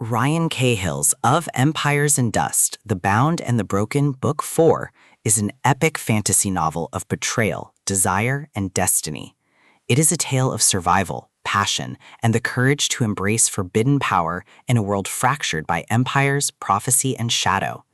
Ryan Cahill's Of Empires and Dust, The Bound and the Broken, Book 4, is an epic fantasy novel of betrayal, desire, and destiny. It is a tale of survival, passion, and the courage to embrace forbidden power in a world fractured by empires, prophecy, and shadow.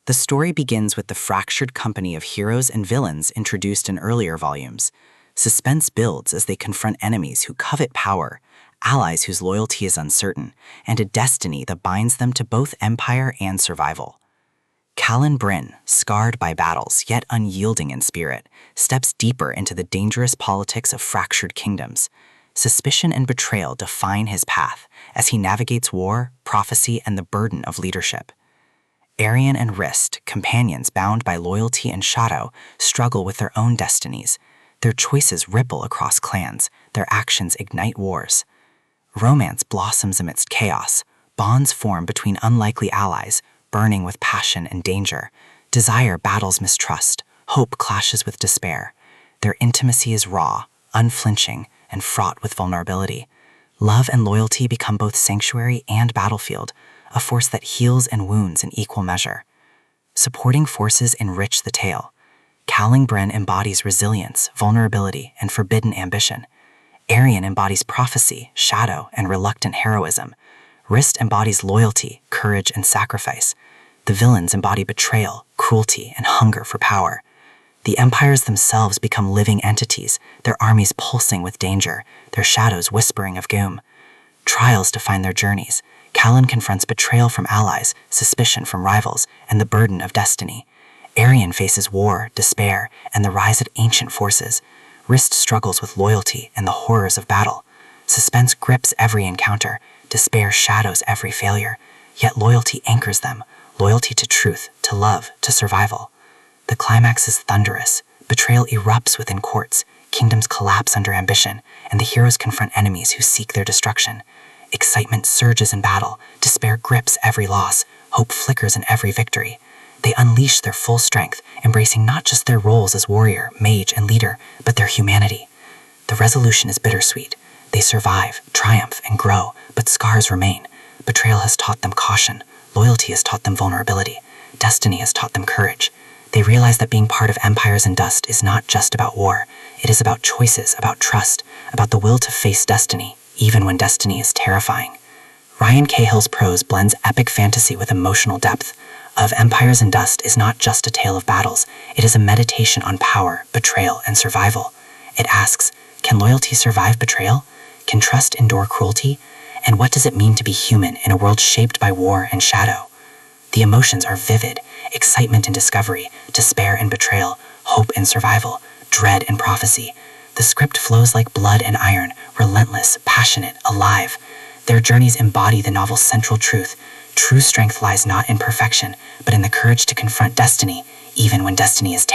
The story begins with the fractured company of heroes and villains introduced in earlier volumes. Suspense builds as they confront enemies who covet power, allies whose loyalty is uncertain, and a destiny that binds them to both empire and survival. Calen Brynn, scarred by battles yet unyielding in spirit, steps deeper into the dangerous politics of fractured kingdoms. Suspicion and betrayal define his path as he navigates war, prophecy, and the burden of leadership. Erikson and Wrist, companions bound by loyalty and shadow, struggle with their own destinies. Their choices ripple across clans, their actions ignite wars. Romance blossoms amidst chaos, bonds form between unlikely allies, burning with passion and danger. Desire battles mistrust, hope clashes with despair. Their intimacy is raw, unflinching, and fraught with vulnerability. Love and loyalty become both sanctuary and battlefield, a force that heals and wounds in equal measure. Supporting forces enrich the tale. Calen Brynn embodies resilience, vulnerability, and forbidden ambition. Erikson embodies prophecy, shadow, and reluctant heroism. Wrist embodies loyalty, courage, and sacrifice. The villains embody betrayal, cruelty, and hunger for power. The empires themselves become living entities, their armies pulsing with danger, their shadows whispering of doom. Trials define their journeys. Calen confronts betrayal from allies, suspicion from rivals, and the burden of destiny. Erikson faces war, despair, and the rise of ancient forces. Wrist struggles with loyalty and the horrors of battle. Suspense grips every encounter. Despair shadows every failure. Yet loyalty anchors them. Loyalty to truth, to love, to survival. The climax is thunderous. Betrayal erupts within courts. Kingdoms collapse under ambition, and the heroes confront enemies who seek their destruction. Excitement surges in battle. Despair grips every loss. Hope flickers in every victory. They unleash their full strength, embracing not just their roles as warrior, mage, and leader, but their humanity. The resolution is bittersweet. They survive, triumph, and grow, but scars remain. Betrayal has taught them caution. Loyalty has taught them vulnerability. Destiny has taught them courage. They realize that being part of Empires and Dust is not just about war. It is about choices, about trust, about the will to face destiny, even when destiny is terrifying. Ryan Cahill's prose blends epic fantasy with emotional depth. Of Empires and Dust is not just a tale of battles, it is a meditation on power, betrayal, and survival. It asks, can loyalty survive betrayal? Can trust endure cruelty? And what does it mean to be human in a world shaped by war and shadow? The emotions are vivid: excitement and discovery, despair and betrayal, hope and survival, dread and prophecy. The script flows like blood and iron, relentless, passionate, alive. Their journeys embody the novel's central truth. True strength lies not in perfection, but in the courage to confront destiny, even when destiny is